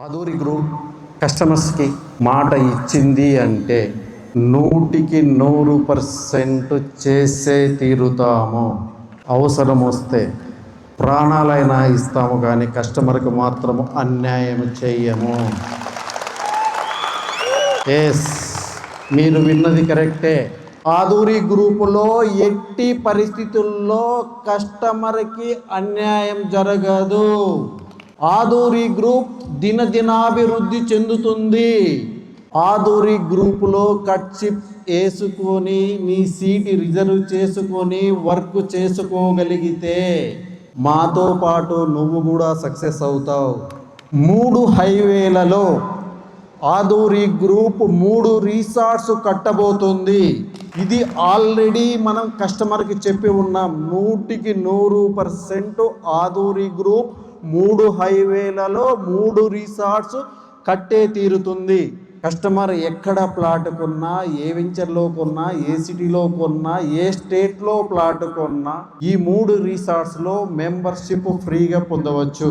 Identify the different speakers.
Speaker 1: Aduri group కస్టమర్స్కి మాట ఇచ్చింది అంటే 100% చేసే తీరుతాము. అవసరం వస్తే ప్రాణాలైనా ఇస్తాము, కానీ కస్టమర్కి మాత్రము అన్యాయం చేయము. ఎస్, మీరు విన్నది కరెక్టే. ఆదూరి గ్రూపులో ఎట్టి పరిస్థితుల్లో కస్టమర్కి అన్యాయం జరగదు. ఆదూరి గ్రూప్ దినదినాభివృద్ధి చెందుతుంది. ఆదూరి గ్రూపులో కట్చిప్ వేసుకొని మీ సీటు రిజర్వ్ చేసుకొని వర్క్ చేసుకోగలిగితే మాతో పాటు నువ్వు కూడా సక్సెస్ అవుతావు. 3 హైవేలలో ఆదూరి గ్రూప్ 3 రిసార్ట్స్ కట్టబోతుంది. ఇది ఆల్రెడీ మనం కస్టమర్కి చెప్పి ఉన్నాం. 100% ఆదూరి గ్రూప్ 3 హైవేలలో 3 రిసార్ట్స్ కట్టే తీరుతుంది. కస్టమర్ ఎక్కడ ప్లాట్ కొన్నా, ఏ వెంచర్లో కొన్నా, ఏ సిటీలో కొన్నా, ఏ స్టేట్లో ప్లాట్ కొన్నా ఈ 3 రిసార్ట్స్లో మెంబర్షిప్ ఫ్రీగా పొందవచ్చు.